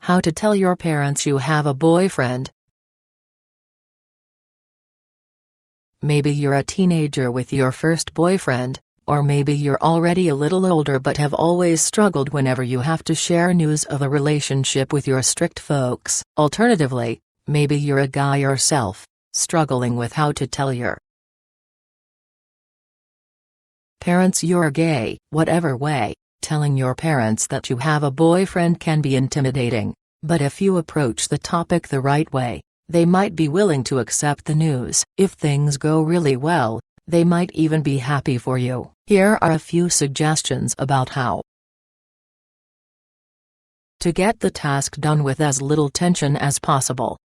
How to tell your parents you have a boyfriend. Maybe you're a teenager with your first boyfriend, or maybe you're already a little older but have always struggled whenever you have to share news of a relationship with your strict folks. Alternatively, maybe you're a guy yourself, struggling with how to tell your parents you're gay. Whatever way, telling your parents that you have a boyfriend can be intimidating, but if you approach the topic the right way, they might be willing to accept the news. If things go really well, they might even be happy for you. Here are a few suggestions about how to get the task done with as little tension as possible.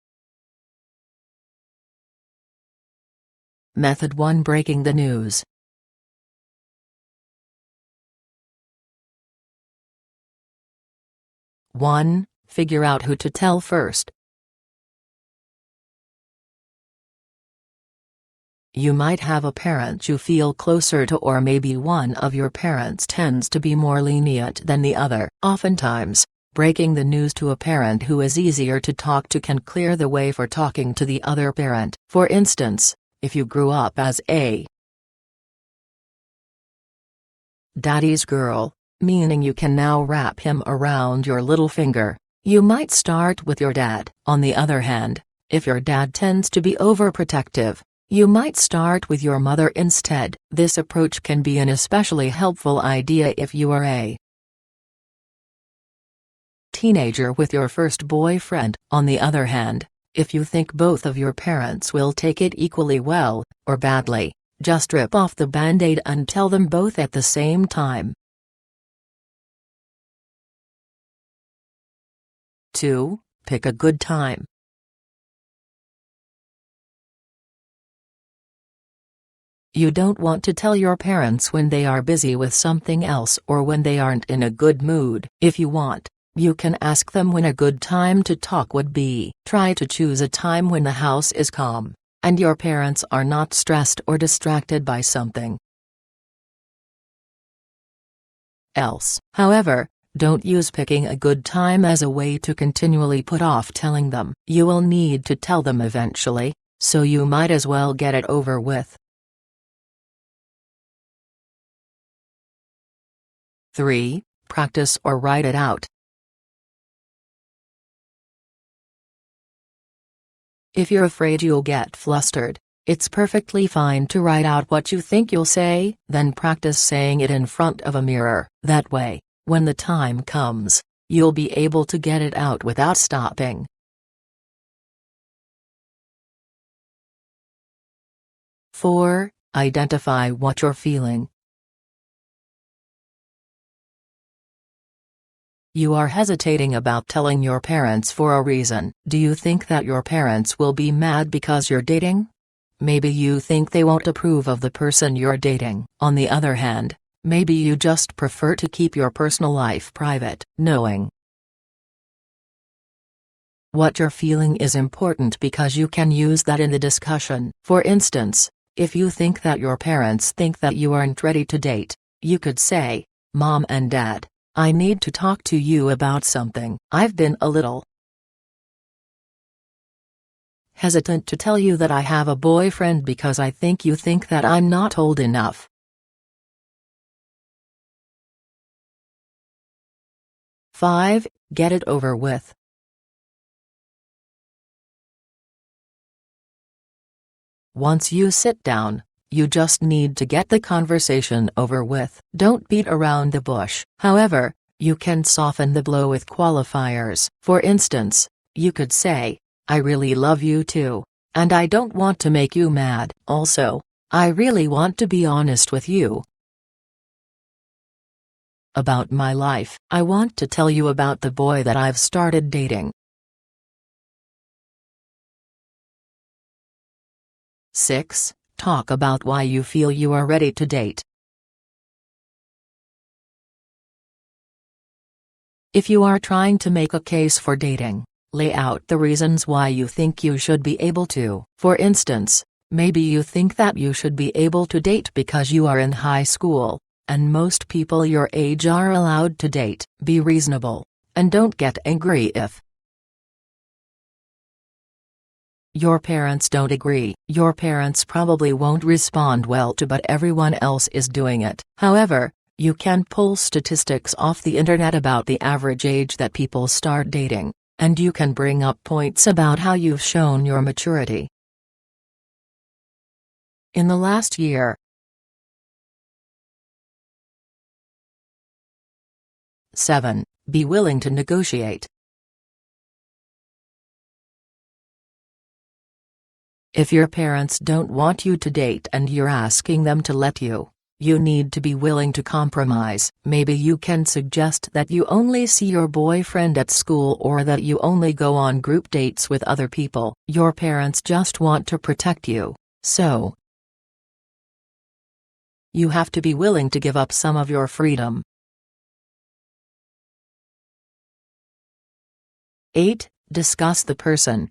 Method 1: Breaking the news. One, figure out who to tell first. You might have a parent you feel closer to, or maybe one of your parents tends to be more lenient than the other. Oftentimes, breaking the news to a parent who is easier to talk to can clear the way for talking to the other parent. For instance, if you grew up as a daddy's girl, meaning you can now wrap him around your little finger, you might start with your dad. On the other hand, if your dad tends to be overprotective, you might start with your mother instead. This approach can be an especially helpful idea if you are a teenager with your first boyfriend. On the other hand, if you think both of your parents will take it equally well, or badly, just rip off the band-aid and tell them both at the same time. 2. Pick a good time. You don't want to tell your parents when they are busy with something else or when they aren't in a good mood. If you want, you can ask them when a good time to talk would be. Try to choose a time when the house is calm, and your parents are not stressed or distracted by something else. However, don't use picking a good time as a way to continually put off telling them. You will need to tell them eventually, so you might as well get it over with. 3. Practice or write it out. If you're afraid you'll get flustered, it's perfectly fine to write out what you think you'll say, then practice saying it in front of a mirror. That way, when the time comes, you'll be able to get it out without stopping. 4. Identify what you're feeling. You are hesitating about telling your parents for a reason. Do you think that your parents will be mad because you're dating? Maybe you think they won't approve of the person you're dating. On the other hand, maybe you just prefer to keep your personal life private. Knowing what you're feeling is important because you can use that in the discussion. For instance, if you think that your parents think that you aren't ready to date, you could say, "Mom and Dad, I need to talk to you about something. I've been a little hesitant to tell you that I have a boyfriend because I think you think that I'm not old enough." 5. Get it over with. Once you sit down, you just need to get the conversation over with. Don't beat around the bush. However, you can soften the blow with qualifiers. For instance, you could say, "I really love you too, and I don't want to make you mad. Also, I really want to be honest with you about my life. I want to tell you about the boy that I've started dating." 6. Talk about why you feel you are ready to date. If you are trying to make a case for dating, lay out the reasons why you think you should be able to. For instance, maybe you think that you should be able to date because you are in high school, and most people your age are allowed to date. Be reasonable, and don't get angry if Your parents don't agree. Your parents probably won't respond well to, but everyone else is doing it. However, you can pull statistics off the internet about the average age that people start dating, and you can bring up points about how you've shown your maturity in the last year. 7. Be willing to negotiate. If your parents don't want you to date and you're asking them to let you, you need to be willing to compromise. Maybe you can suggest that you only see your boyfriend at school or that you only go on group dates with other people. Your parents just want to protect you, so you have to be willing to give up some of your freedom. 8. Discuss the person.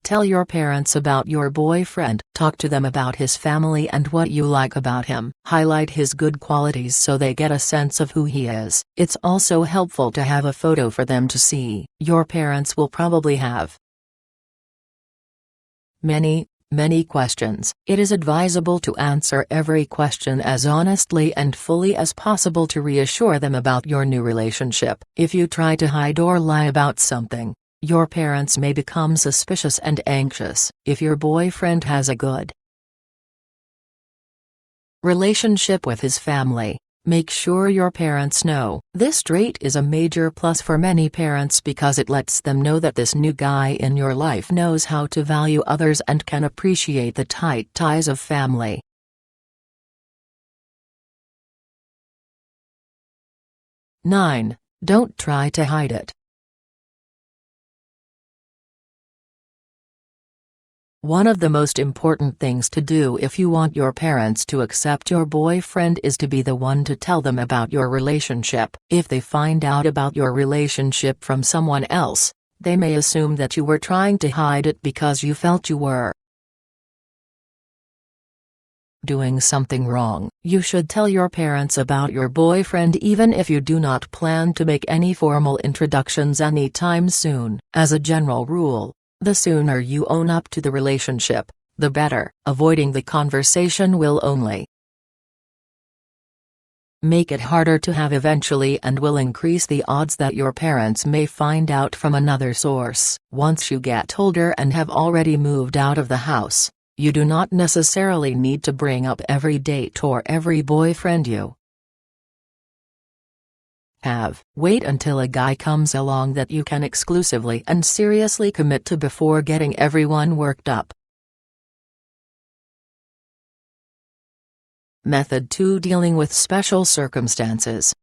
Tell your parents about your boyfriend. Talk to them about his family and what you like about him. Highlight his good qualities so they get a sense of who he is. It's also helpful to have a photo for them to see. Your parents will probably have many questions. It is advisable to answer every question as honestly and fully as possible to reassure them about your new relationship. If you try to hide or lie about something, your parents may become suspicious and anxious. If your boyfriend has a good relationship with his family, make sure your parents know. This trait is a major plus for many parents because it lets them know that this new guy in your life knows how to value others and can appreciate the tight ties of family. 9. Don't try to hide it. One of the most important things to do if you want your parents to accept your boyfriend is to be the one to tell them about your relationship. If they find out about your relationship from someone else, they may assume that you were trying to hide it because you felt you were doing something wrong. You should tell your parents about your boyfriend even if you do not plan to make any formal introductions anytime soon. As a general rule, the sooner you own up to the relationship, the better. Avoiding the conversation will only make it harder to have eventually and will increase the odds that your parents may find out from another source. Once you get older and have already moved out of the house, you do not necessarily need to bring up every date or every boyfriend you have. Wait until a guy comes along that you can exclusively and seriously commit to before getting everyone worked up. Method 2. Dealing with special circumstances.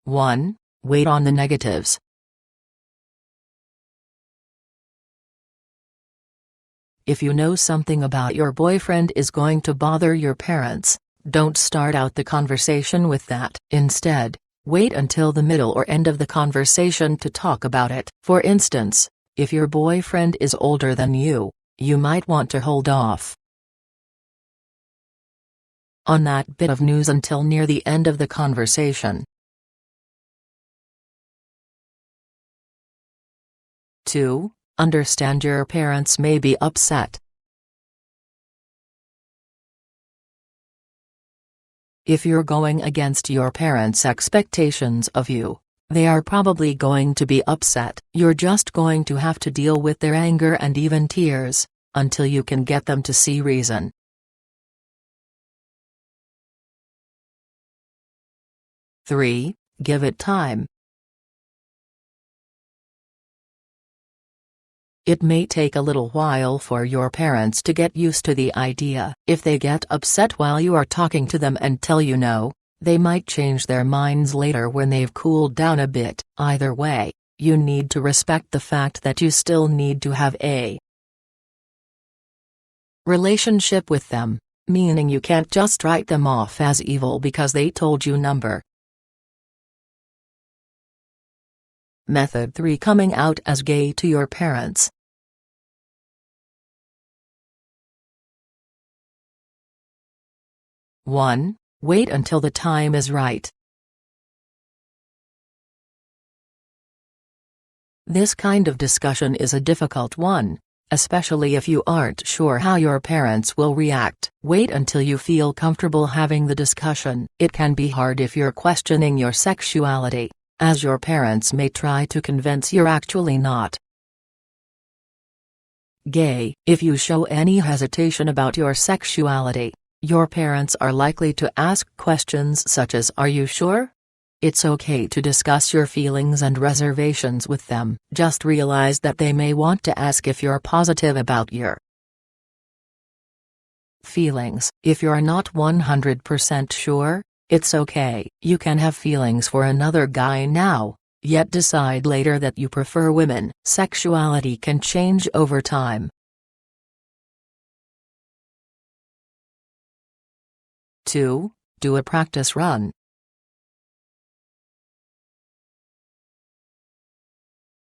One. Wait on the negatives. If you know something about your boyfriend is going to bother your parents, don't start out the conversation with that. Instead, wait until the middle or end of the conversation to talk about it. For instance, if your boyfriend is older than you might want to hold off on that bit of news until near the end of the conversation. 2. Understand your parents may be upset. If you're going against your parents' expectations of you, they are probably going to be upset. You're just going to have to deal with their anger and even tears, until you can get them to see reason. 3. Give it time. It may take a little while for your parents to get used to the idea. If they get upset while you are talking to them and tell you no, they might change their minds later when they've cooled down a bit. Either way, you need to respect the fact that you still need to have a relationship with them, meaning you can't just write them off as evil because they told you no. Method 3. Coming out as gay to your parents. One. Wait until the time is right. This kind of discussion is a difficult one, especially if you aren't sure how your parents will react. Wait until you feel comfortable having the discussion. It can be hard if you're questioning your sexuality, as your parents may try to convince you're actually not gay. If you show any hesitation about your sexuality, your parents are likely to ask questions such as, "Are you sure?" It's okay to discuss your feelings and reservations with them. Just realize that they may want to ask if you're positive about your feelings. If you're not 100% sure, it's okay. You can have feelings for another guy now, yet decide later that you prefer women. Sexuality can change over time. 2. Do a practice run.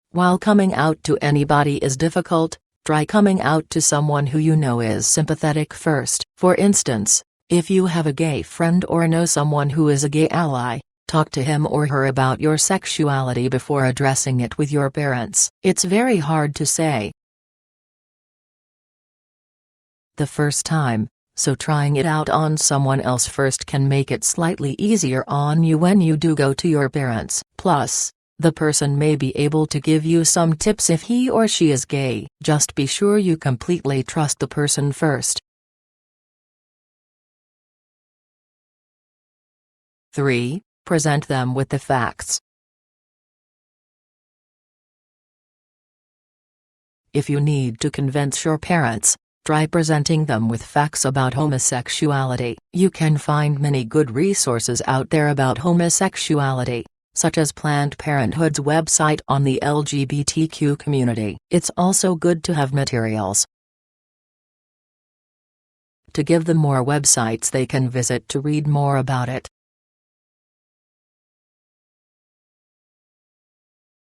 While coming out to anybody is difficult, try coming out to someone who you know is sympathetic first. For instance, if you have a gay friend or know someone who is a gay ally, talk to him or her about your sexuality before addressing it with your parents. It's very hard to say the first time, so trying it out on someone else first can make it slightly easier on you when you do go to your parents. Plus, the person may be able to give you some tips if he or she is gay. Just be sure you completely trust the person first. 3. Present them with the facts. If you need to convince your parents, try presenting them with facts about homosexuality. You can find many good resources out there about homosexuality, such as Planned Parenthood's website on the LGBTQ community. It's also good to have materials to give them more websites they can visit to read more about it.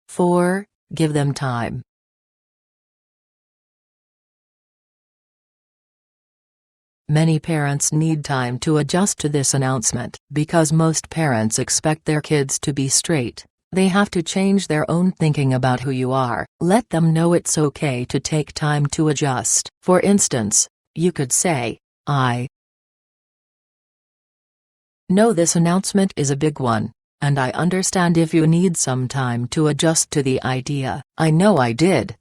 4. Give them time. Many parents need time to adjust to this announcement. Because most parents expect their kids to be straight, they have to change their own thinking about who you are. Let them know it's okay to take time to adjust. For instance, you could say, "I know this announcement is a big one, and I understand if you need some time to adjust to the idea. I know I did."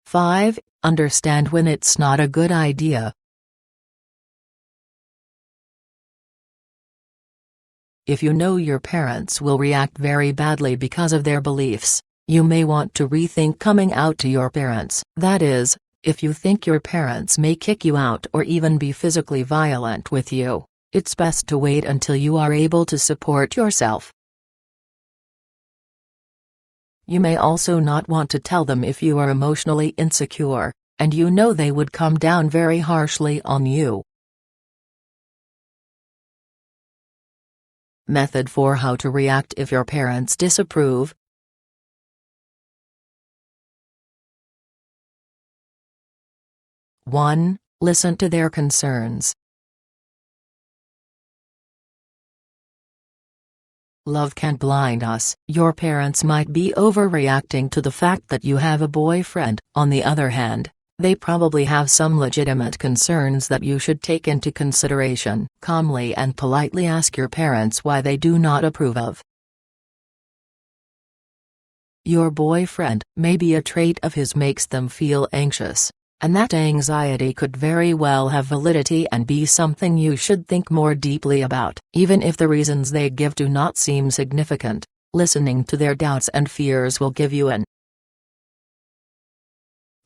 5. Understand when it's not a good idea. If you know your parents will react very badly because of their beliefs, you may want to rethink coming out to your parents. That is, if you think your parents may kick you out or even be physically violent with you, it's best to wait until you are able to support yourself. You may also not want to tell them if you are emotionally insecure, and you know they would come down very harshly on you. Method for how to react if your parents disapprove. 1. Listen to their concerns. Love can blind us. Your parents might be overreacting to the fact that you have a boyfriend. On the other hand, they probably have some legitimate concerns that you should take into consideration. Calmly and politely ask your parents why they do not approve of your boyfriend. Maybe a trait of his makes them feel anxious, and that anxiety could very well have validity and be something you should think more deeply about. Even if the reasons they give do not seem significant, listening to their doubts and fears will give you an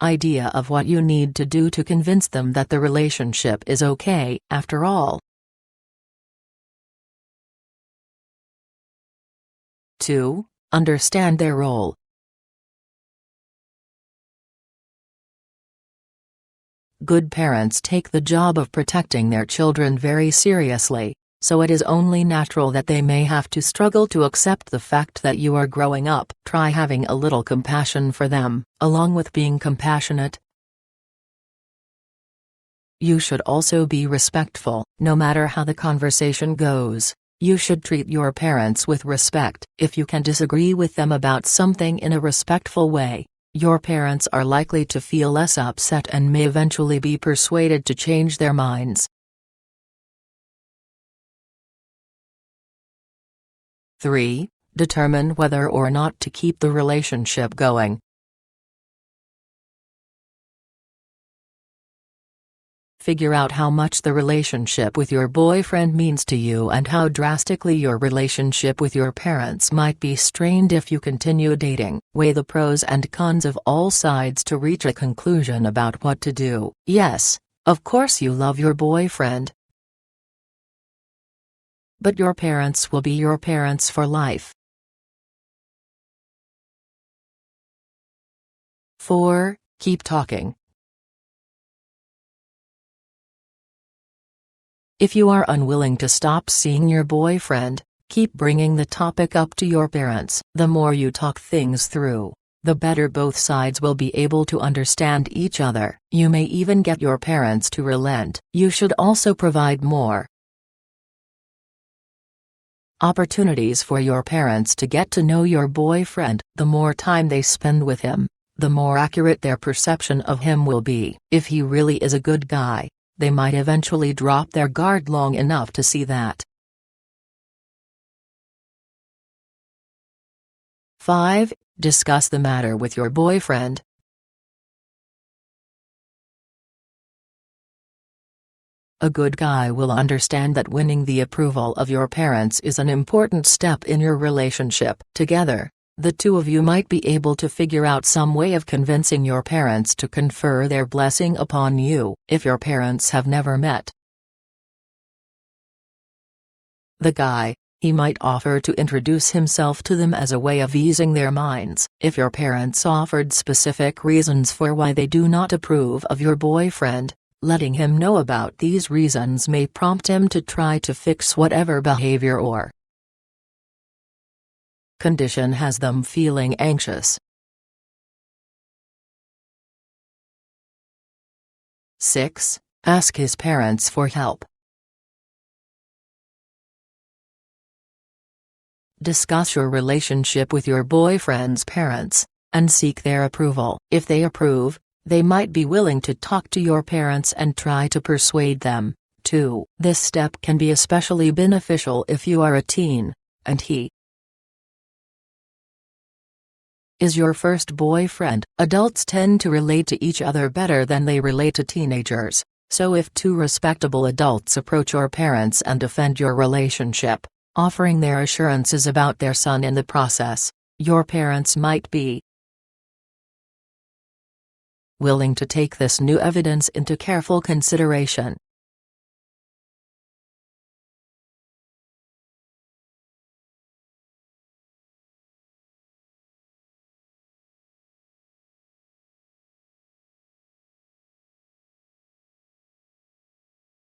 idea of what you need to do to convince them that the relationship is okay, after all. 2. Understand their role. Good parents take the job of protecting their children very seriously, so it is only natural that they may have to struggle to accept the fact that you are growing up. Try having a little compassion for them, along with being compassionate You should also be respectful. No matter how the conversation goes, you should treat your parents with respect. If you can disagree with them about something in a respectful way, your parents are likely to feel less upset and may eventually be persuaded to change their minds. 3. Determine whether or not to keep the relationship going. Figure out how much the relationship with your boyfriend means to you and how drastically your relationship with your parents might be strained if you continue dating. Weigh the pros and cons of all sides to reach a conclusion about what to do. Yes, of course you love your boyfriend, but your parents will be your parents for life. 4. Keep talking. If you are unwilling to stop seeing your boyfriend, keep bringing the topic up to your parents. The more you talk things through, the better both sides will be able to understand each other. You may even get your parents to relent. You should also provide more opportunities for your parents to get to know your boyfriend. The more time they spend with him, the more accurate their perception of him will be. If he really is a good guy, they might eventually drop their guard long enough to see that. 5. Discuss the matter with your boyfriend. A good guy will understand that winning the approval of your parents is an important step in your relationship. Together, the two of you might be able to figure out some way of convincing your parents to confer their blessing upon you. If your parents have never met the guy, he might offer to introduce himself to them as a way of easing their minds. If your parents offered specific reasons for why they do not approve of your boyfriend, letting him know about these reasons may prompt him to try to fix whatever behavior or condition has them feeling anxious. 6. Ask his parents for help. Discuss your relationship with your boyfriend's parents, and seek their approval. If they approve, they might be willing to talk to your parents and try to persuade them, too. This step can be especially beneficial if you are a teen, and he is your first boyfriend. Adults tend to relate to each other better than they relate to teenagers, so if two respectable adults approach your parents and defend your relationship, offering their assurances about their son in the process, your parents might be willing to take this new evidence into careful consideration.